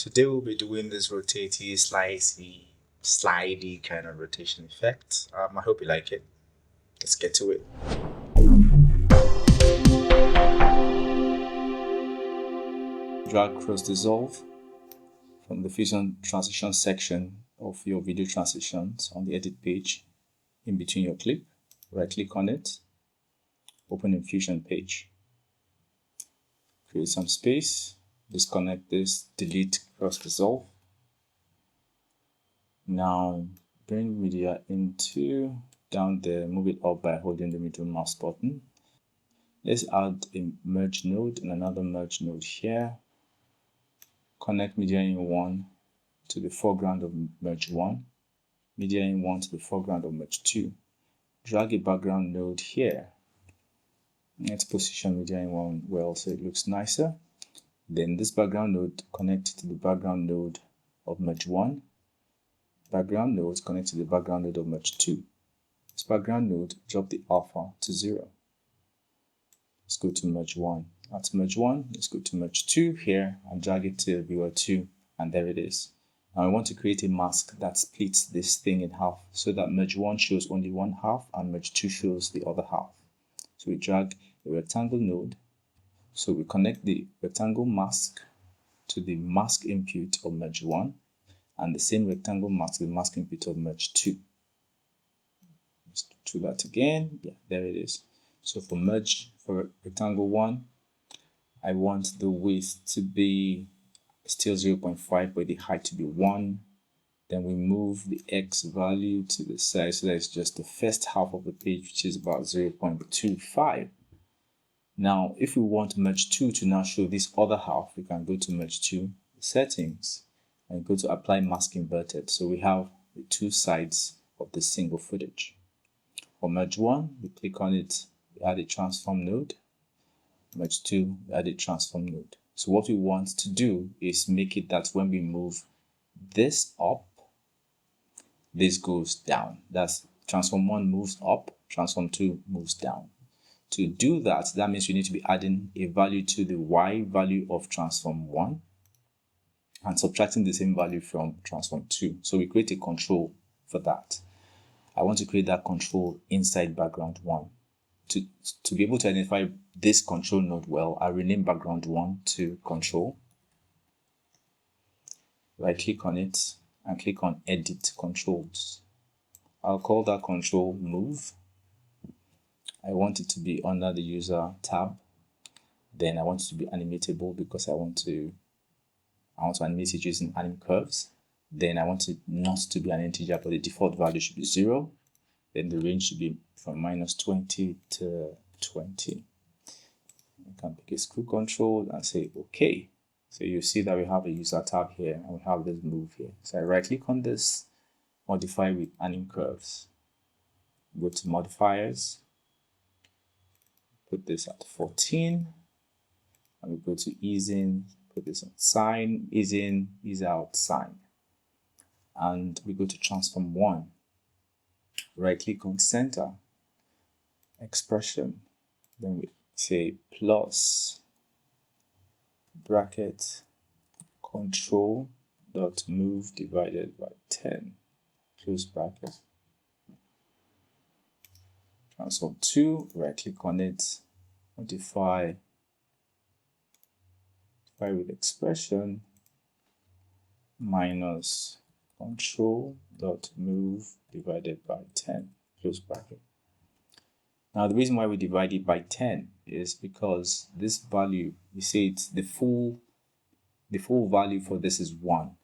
Today we'll be doing this rotatey, slidey kind of rotation effect. I hope you like it. Let's get to it. Drag cross dissolve from the fusion transition section of your video transitions on the edit page in between your clip. Right click on it, open in fusion page. Create some space, disconnect this, delete cross dissolve. Now bring media into down there, move it up by holding the middle mouse button. Let's add a merge node and another merge node here. Connect media in 1 to the foreground of merge 1, media in 1 to the foreground of merge 2. Drag a background node here. Let's position media in 1 well so it looks nicer. Then this background node connect to the background node of merge 1. Background node connect to the background node of merge 2. This background node, drop the alpha to 0. Let's go to merge 1. That's merge 1. Let's go to merge 2 here and drag it to viewer 2, and there it is. Now I want to create a mask that splits this thing in half so that merge 1 shows only one half and merge 2 shows the other half. So we drag a rectangle node. So we connect the rectangle mask to the mask input of merge 1 and the same rectangle mask to the mask input of merge 2. Let's do that again. Yeah, there it is. So for rectangle 1, I want the width to be still 0.5 but the height to be 1. Then we move the x value to the side so that it's just the first half of the page, which is about 0.25. Now if we want merge 2 to now show this other half, we can go to merge 2 settings and go to apply mask inverted. So we have the two sides of the single footage. For merge 1, we click on it, we add a transform node. Merge 2, we add a transform node. So what we want to do is make it that when we move this up, this goes down. That's transform 1 moves up, transform 2 moves down. To do that, that means we need to be adding a value to the y value of transform 1 and subtracting the same value from transform 2. So we create a control for that. I want to create that control inside background 1. To be able to identify this control node well, I rename background 1 to control. Right click on it and click on edit controls. I'll call that control move. I want it to be under the user tab. Then I want it to be animatable because I want to animate it using anim curves. Then I want it not to be an integer, but the default value should be 0. Then the range should be from -20 to 20. You can pick a screw control and say OK. So you see that we have a user tab here and we have this move here. So I right click on this, modify with anim curves. Go to modifiers, put this at 14, and we go to ease in, put this on sign, ease in, ease out, sign. And we go to transform 1. Right click on center, expression, then we say plus bracket control dot move divided by 10, close bracket. Transform 2, right click on it, modify with expression minus control dot move divided by 10, close bracket. Now the reason why we divide it by 10 is because this value, we say it's the full value for this is 1,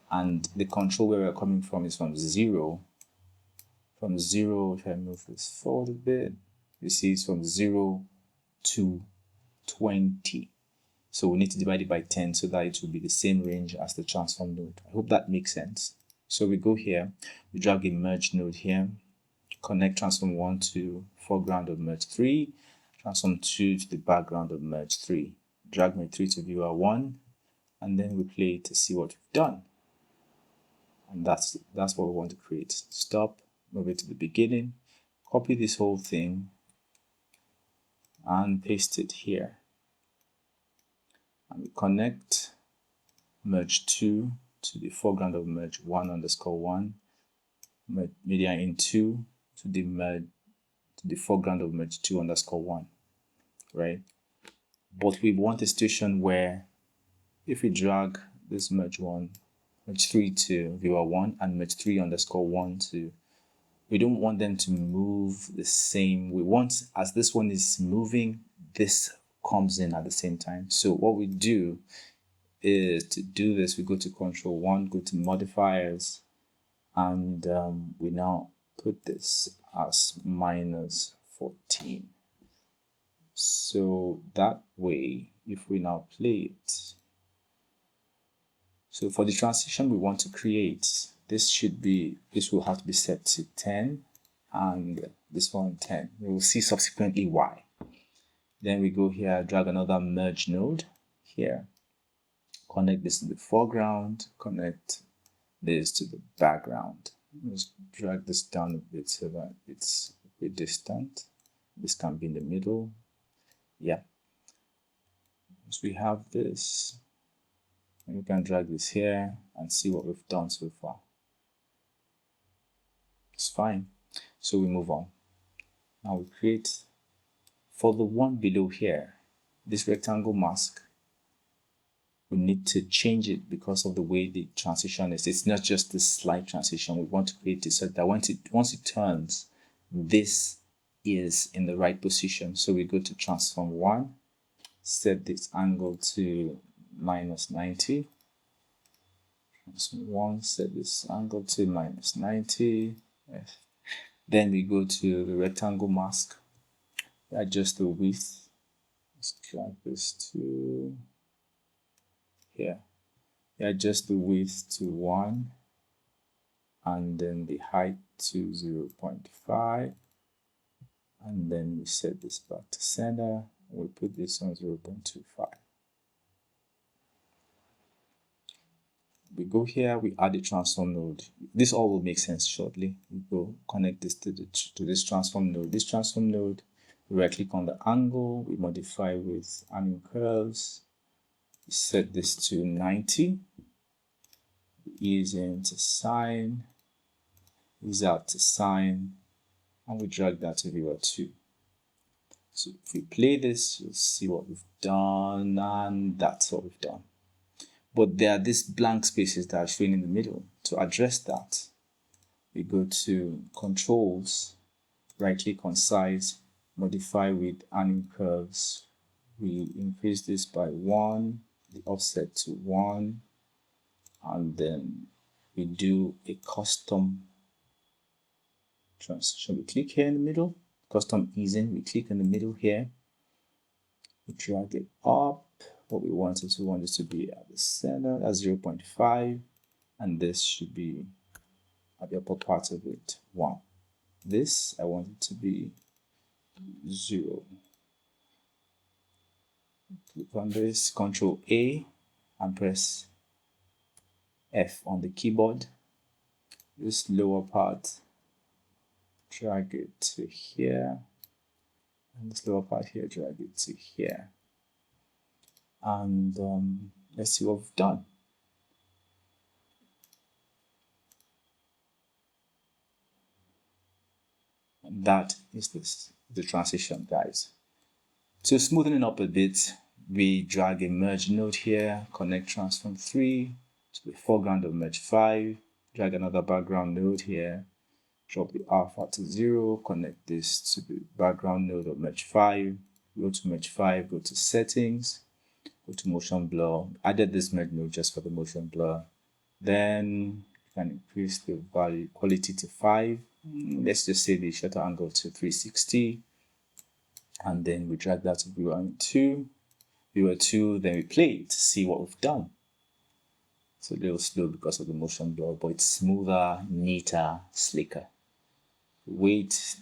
and the control where we're coming from is from 0. From 0, if I move this forward a bit, you see it's from 0 to 20. So we need to divide it by 10 so that it will be the same range as the transform node. I hope that makes sense. So we go here, we drag a merge node here, connect transform 1 to foreground of merge 3, transform 2 to the background of merge 3, drag merge 3 to viewer 1, and then we play to see what we've done. And that's what we want to create. Stop, move it to the beginning, copy this whole thing, and paste it here. And we connect merge 2 to the foreground of merge 1 underscore 1, media in 2 to the foreground of merge 2 underscore 1, right? But we want a situation where if we drag this merge 3 to viewer 1 and merge 3 underscore 1 to, we don't want them to move the same. We want, as this one is moving, this comes in at the same time. So what we do is, to do this, we go to Control 1, go to modifiers, and we now put this as -14. So that way, if we now play it, so for the transition we want to create, this will have to be set to 10 and this one 10. We will see subsequently why. Then we go here, drag another merge node here, connect this to the foreground, connect this to the background. Let's drag this down a bit so that it's a bit distant. This can be in the middle. Yeah. So we have this. And we can drag this here and see what we've done so far. It's fine. So we move on. Now we create, for the one below here, this rectangle mask, we need to change it because of the way the transition is. It's not just this slight transition. We want to create it so that once it turns, this is in the right position. So we go to transform 1, set this angle to -90. Transform 1, set this angle to -90. Yes. Then we go to the rectangle mask, adjust the width. Let's drag this to here. Adjust the width to 1 and then the height to 0.5, and then we set this back to center. We put this on 0.25. We go here, we add a transform node. This all will make sense shortly. We go connect this to this transform node. This transform node, we right click on the angle, we modify with angle curves, we set this to 90, ease in to sine, ease out to sine, and we drag that to viewer 2. So if we play this, you'll see what we've done, and that's what we've done. But there are these blank spaces that are showing in the middle. To address that, we go to Controls, right click on Size, modify with angle curves. We increase this by 1, the offset to 1, and then we do a custom transition. We click here in the middle, custom easing, we click in the middle here, we drag it up. What we want is to be at the center at 0.5, and this should be at the upper part of it 1. This I want it to be 0. Click on this, Control A, and press F on the keyboard. This lower part, drag it to here, and this lower part here, drag it to here. And let's see what we've done. And that is the transition, guys. So smoothen it up a bit, we drag a merge node here, connect transform 3 to the foreground of merge 5, drag another background node here, drop the alpha to 0, connect this to the background node of merge 5, go to merge 5, go to settings, go to motion blur. Added this merge node just for the motion blur. Then you can increase the value quality to 5. Let's just say the shutter angle to 360. And then we drag that to viewer 2. Viewer 2, then we play it to see what we've done. It's a little slow because of the motion blur, but it's smoother, neater, slicker. Wait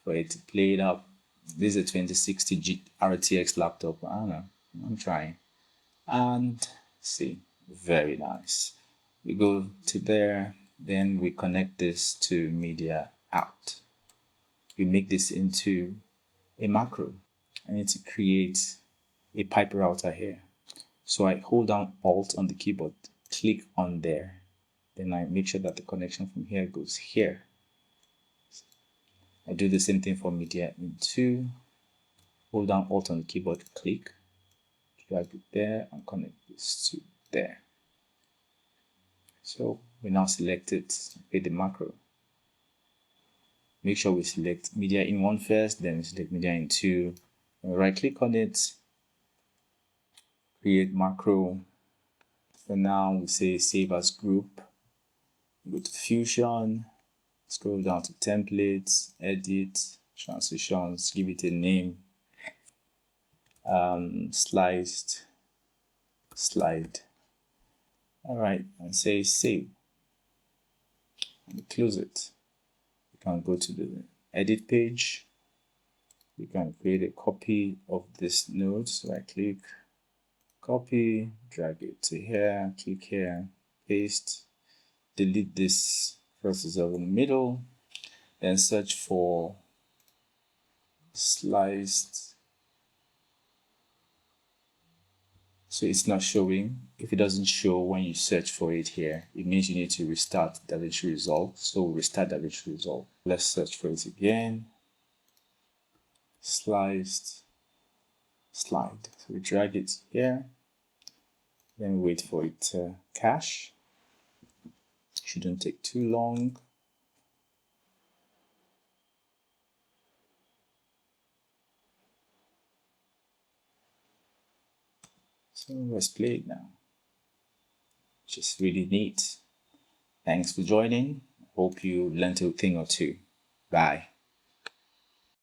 for it to play it up. This is a 2060 RTX laptop. I don't know. I'm trying. And see, very nice. We go to there, then we connect this to media out. We make this into a macro. I need to create a pipe router here. So I hold down Alt on the keyboard, click on there. Then I make sure that the connection from here goes here. I do the same thing for media in 2. Hold down Alt on the keyboard, click, drag it there, and connect this to there. So we now select it, create the macro. Make sure we select media in 1 first, then we select media in 2. And right click on it, create macro. For now, we say save as group. Go to Fusion, scroll down to templates, edit, transitions, give it a name, sliced slide. All right, and say save. And close it. You can go to the edit page. You can create a copy of this node. So I click, copy, drag it to here, click here, paste, delete this first resolve in the middle, then search for sliced. So it's not showing. If it doesn't show when you search for it here, it means you need to restart Davinci Resolve. So we'll restart Davinci Resolve. Let's search for it again. Sliced slide. So we drag it here, then wait for it to cache. Shouldn't take too long. So let's play it now, which is really neat. Thanks for joining. Hope you learned a thing or two. Bye.